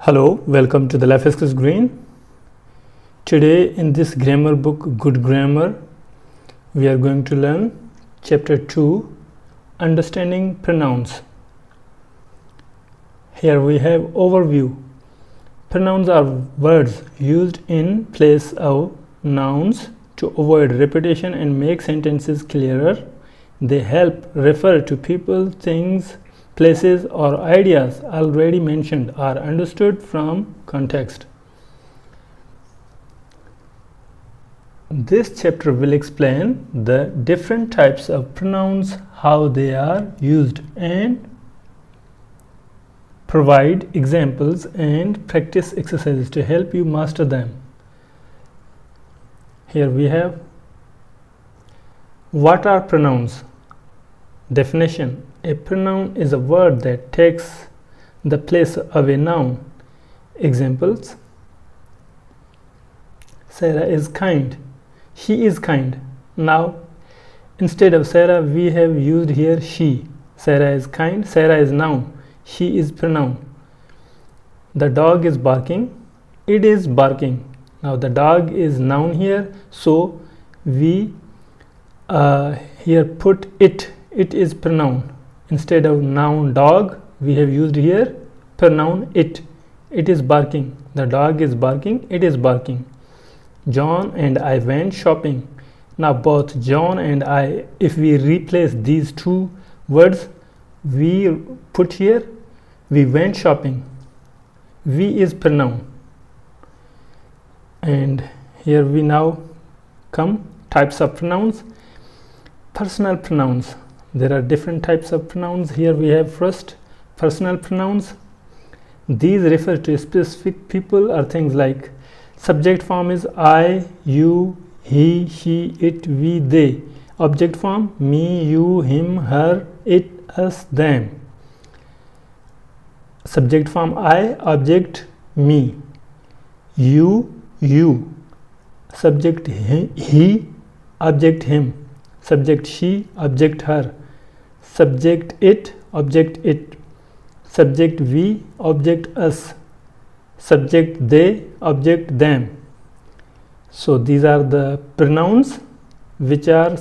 Hello, welcome to the Life Skills Green. Today in this grammar book, Good Grammar, we are going to learn Chapter 2, Understanding Pronouns. Here we have overview. Pronouns are words used in place of nouns to avoid repetition and make sentences clearer. They help refer to people, things, places or ideas already mentioned are understood from context. This chapter will explain the different types of pronouns, how they are used, and provide examples and practice exercises to help you master them. Here we have what are pronouns? Definition. A pronoun is a word that takes the place of a noun. Examples: Sarah is kind. She is kind. Now, instead of Sarah, we have used here she. Sarah is kind. Sarah is noun. She is pronoun. The dog is barking. It is barking. Now, the dog is noun here, so we here put it. It is pronoun. Instead of noun dog, we have used here pronoun it. It is barking. The dog is barking. It is barking. John and I went shopping. Now both John and I, if we replace these two words, we put here we went shopping. We is pronoun. And here we now come types of pronouns. Personal pronouns. There are different types of pronouns. Here we have first personal pronouns. These refer to specific people or things like subject form is I, you, he, she, it, we, they. Object form me, you, him, her, it, us, them. Subject form I, object me, you. Subject he, object him. Subject she, object her. Subject it, object it. Subject we, object us. Subject they, object them. So these are the pronouns which are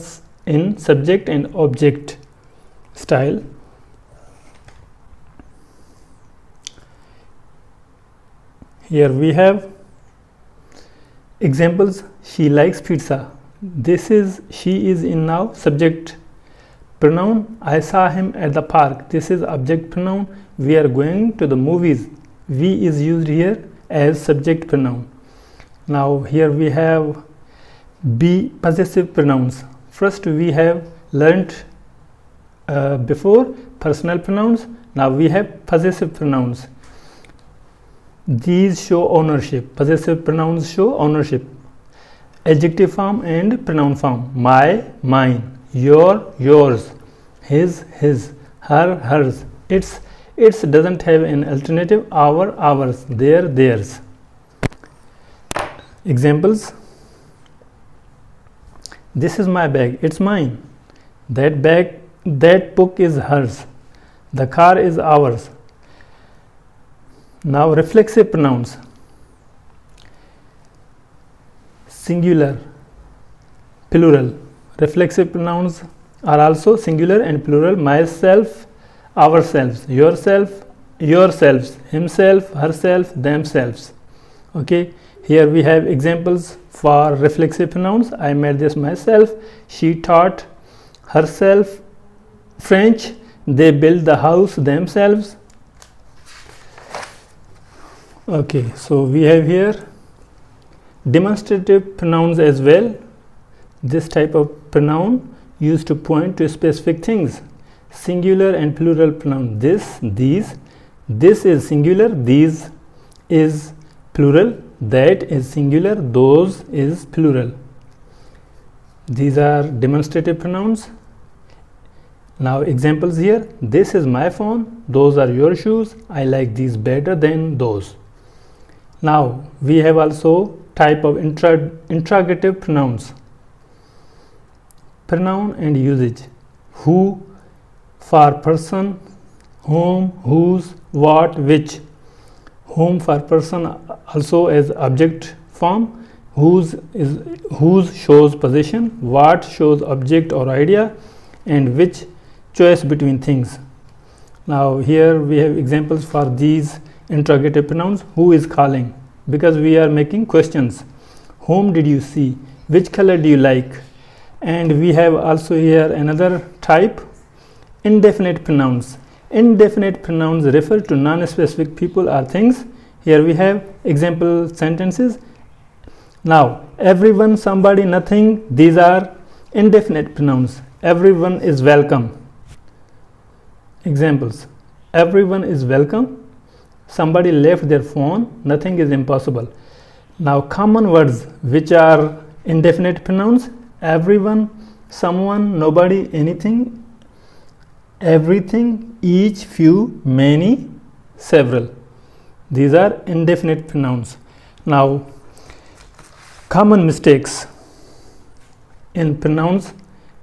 in subject and object style. Here we have examples. She likes pizza. This is she is in now subject pronoun. I saw him at the park. This is object pronoun. We are going to the movies. We is used here as subject pronoun. Now here we have be possessive pronouns. First we have learnt before personal pronouns. Now we have possessive pronouns. These show ownership. Possessive pronouns show ownership. Adjective form and pronoun form. My, mine. Your, yours. His, his. Her, hers. Its doesn't have an alternative. Our, ours. Their, theirs. Examples. This is my bag. It's mine. That bag, that book is hers. The car is ours. Now reflexive pronouns. Singular, plural. Reflexive pronouns are also singular and plural. Myself, ourselves, yourself, yourselves, himself, herself, themselves. Okay, here we have examples for reflexive pronouns. I made this myself. She taught herself French. They built the house themselves. Okay, so we have here demonstrative pronouns as well. This type of pronoun used to point to specific things. Singular and plural pronoun. This, these. This is singular. These is plural. That is singular. Those is plural. These are demonstrative pronouns. Now examples here. This is my phone. Those are your shoes. I like these better than those. Now we have also type of interrogative pronouns. Pronoun and usage. Who for person, whom, whose, what, which. Whom for person also as object form. Whose shows possession. What shows object or idea, and which choice between things. Now here we have examples for these interrogative pronouns. Who is calling, because we are making questions. Whom did you see, which color do you like. And we have also here another type, indefinite pronouns. Indefinite pronouns refer to non-specific people or things. Here we have example sentences. Now everyone, somebody, nothing, these are indefinite pronouns. Everyone is welcome. Examples: everyone is welcome, somebody left their phone, nothing is impossible. Now common words which are indefinite pronouns: everyone, someone, nobody, anything, everything, each, few, many, several. These are indefinite pronouns. Now common mistakes in pronouns: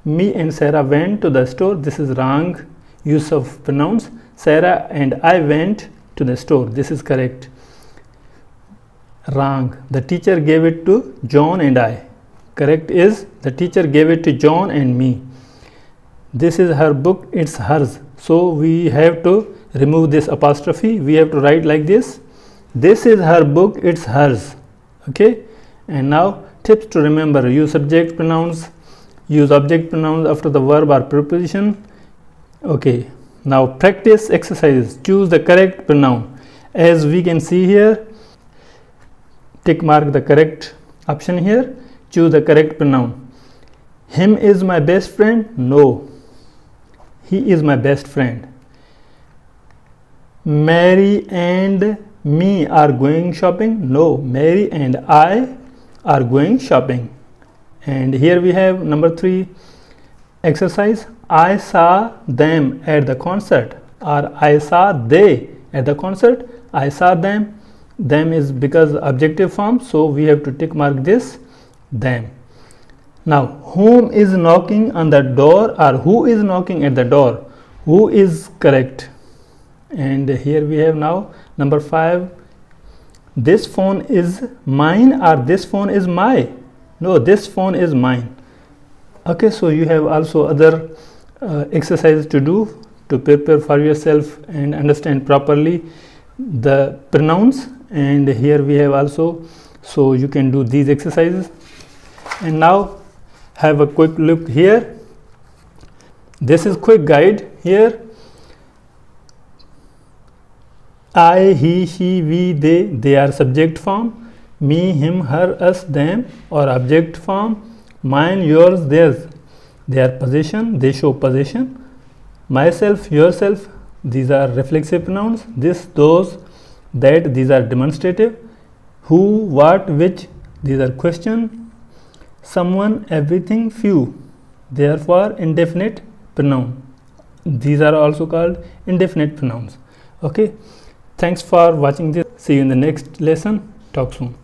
me and Sarah went to the store. This is wrong use of pronouns. Sarah and I went to the store. This is correct. Wrong. The teacher gave it to John and I. Correct is the teacher gave it to John and me. This is her book, it's hers. So we have to remove this apostrophe. We have to write like this. This is her book, it's hers. Okay. And now tips to remember: use subject pronouns, use object pronouns after the verb or preposition. Okay. Now practice exercises. Choose the correct pronoun. As we can see here, tick mark the correct option here. Choose the correct pronoun. Him is my best friend. No, he is my best friend. Mary and me are going shopping. No, Mary and I are going shopping. And here we have number 3 exercise. I saw them at the concert, or I saw they at the concert. I saw them. Them is because objective form, so we have to tick mark this them. Now whom is knocking on the door, or who is knocking at the door. Who is correct. And here we have now number 5. This phone is mine, or this phone is my. No, this phone is mine. Okay, so you have also other exercises to do to prepare for yourself and understand properly the pronouns. And here we have also, so you can do these exercises. And now have a quick look here. This is quick guide here. I, he, she, we, they are subject form. Me, him, her, us, them or object form. Mine, yours, theirs, they are possession, they show possession. Myself, yourself, these are reflexive pronouns. This, those, that, these are demonstrative. Who, what, which, these are question. Someone, everything, few, therefore indefinite pronoun. These are also called indefinite pronouns. Okay, thanks for watching this. See you in the next lesson. Talk soon.